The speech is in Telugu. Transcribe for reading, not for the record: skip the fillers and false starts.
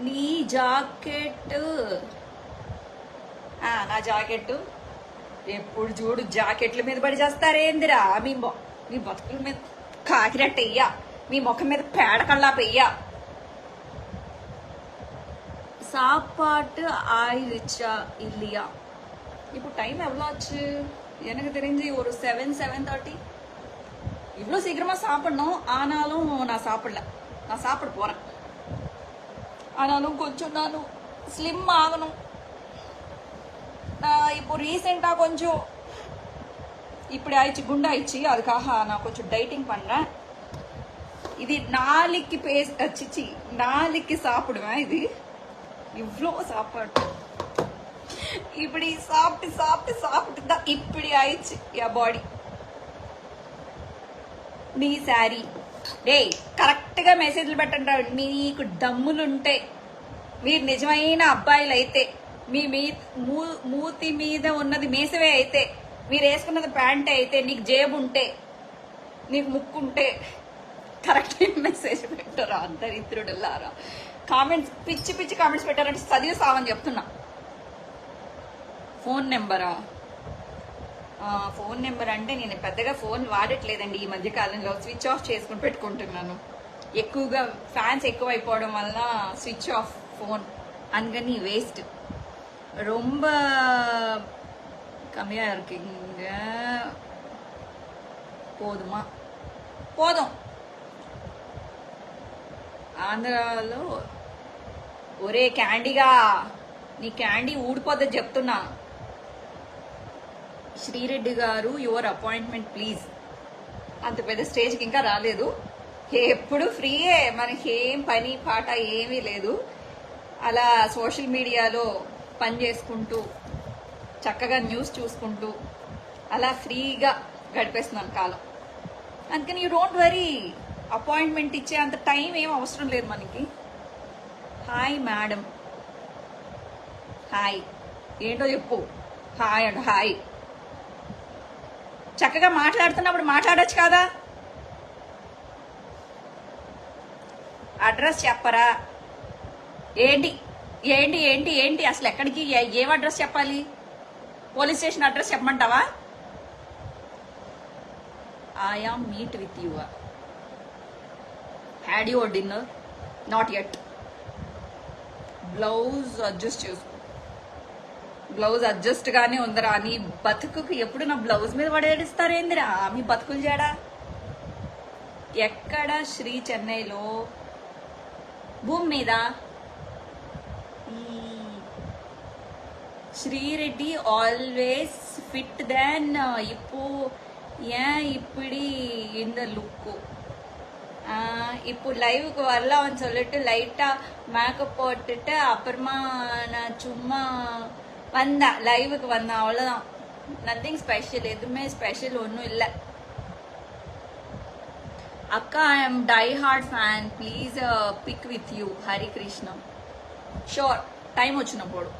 నీ జాకెట్ నా జాకెట్ ఎప్పుడు చూడు జాకెట్ల మీద పడి చేస్తారేందిరా మీ బతుకుల మీద కాకినట్టు వెయ్యా, మీ ముఖం మీద పేడ కళ్ళా పెయ్యా. சாப்பாட்டு ஆயிடுச்சா இல்லையா? இப்போ டைம் எவ்வளோ ஆச்சு? எனக்கு தெரிஞ்சு ஒரு 7:30. இவ்வளோ சீக்கிரமா சாப்பிடணும், ஆனாலும் நான் சாப்பிடல. நான் சாப்பிட போறேன். ஆனாலும் கொஞ்சம் நானும் ஸ்லிம் ஆகணும். நான் இப்போ ரீசெண்டா கொஞ்சம் இப்படி ஆயிடுச்சு, குண்டாயிடுச்சு. அதுக்காக நான் கொஞ்சம் டைட்டிங் பண்றேன். இது நாளைக்கு சாப்பிடுவேன். இது இவ்வளோ சாப்பாடு இப்படி சாப்பிட்டு சாப்பிட்டு சாப்பிட்டு தான் இப்படி ஆயிடுச்சு என் பாடி. మీ శారీ కరెక్ట్గా మెసేజ్లు పెట్టండి. మీకు దమ్ములుంటే, మీరు నిజమైన అబ్బాయిలు అయితే, మీ మూతి మీద ఉన్నది మీసవే అయితే, మీరు వేసుకున్నది ప్యాంటే అయితే, నీకు జేబు ఉంటే, నీకు ముక్కు ఉంటే కరెక్ట్ మెసేజ్ పెట్టారా? దరిద్రుడులారా. కామెంట్స్ పిచ్చి పిచ్చి కామెంట్స్ పెట్టారంటే చదివి సావని చెప్తున్నా. ఫోన్ నెంబరా? ఫోన్ నెంబర్ అంటే నేను పెద్దగా ఫోన్ వాడట్లేదండి ఈ మధ్య కాలంలో. స్విచ్ ఆఫ్ చేసుకుని పెట్టుకుంటున్నాను. ఎక్కువగా ఫ్యాన్స్ ఎక్కువ అయిపోవడం వల్ల స్విచ్ ఆఫ్ ఫోన్. అందుకని వేస్ట్. ரொம்ப கம்மியா இருக்கீங்க. పోదుమా? పోదాం. ఆంధ్రాలో ఒరే క్యాండీగా, నీ క్యాండీ ఊడిపోద్దని చెప్తున్నా. శ్రీరెడ్డి గారు, యువర్ అపాయింట్మెంట్ ప్లీజ్. అంత పెద్ద స్టేజ్కి ఇంకా రాలేదు. ఎప్పుడు ఫ్రీయే, మనకి ఏం పని పాట ఏమీ లేదు. అలా సోషల్ మీడియాలో పని చేసుకుంటూ, చక్కగా న్యూస్ చూసుకుంటూ, అలా ఫ్రీగా గడిపేస్తున్నాను కాలం. అందుకని యూ డోంట్ వరీ. అపాయింట్మెంట్ ఇచ్చే అంత టైం ఏం అవసరం లేదు మనకి. Hi madam. హాయ్ ఏంటో చెప్పు. Hi and hi. చక్కగా మాట్లాడుతున్నప్పుడు మాట్లాడచ్చు కదా. అడ్రస్ చెప్పరా? ఏంటి ఏంటి ఏంటి ఏంటి అసలు ఎక్కడికి, ఏం అడ్రస్ చెప్పాలి? పోలీస్ స్టేషన్ అడ్రస్ చెప్పమంటావా? I am meet with you. Had your dinner? Not yet. Blouse adjust చేసుకో. బ్లౌజ్ అడ్జస్ట్ గానే ఉందరా. నీ బతుకుకి ఎప్పుడు నా బ్లౌజ్ మీద పడేడిస్తారేందిరా మీ బతుకులు చేయడా? ఎక్కడ? శ్రీ చెన్నైలో. భూమి మీద. శ్రీరెడ్డి ఆల్వేస్ ఫిట్ దెన్ இப்போ ஏன் இப்படி இந்த லுக்கு? இப்போ லைவுக்கு வரலாம்னு சொல்லிட்டு லைட்டா மேக்கப் போட்டுட்டு அப்புறமா நான் சும்மா வந்தேன், லைவுக்கு வந்தேன், அவ்வளோதான். நத்திங் ஸ்பெஷல், எதுவுமே ஸ்பெஷல் ஒன்றும் இல்லை. అక్క, I'm die hard fan, please pick with you. Hari Krishna. Sure, time వచ్చినప్పుడు.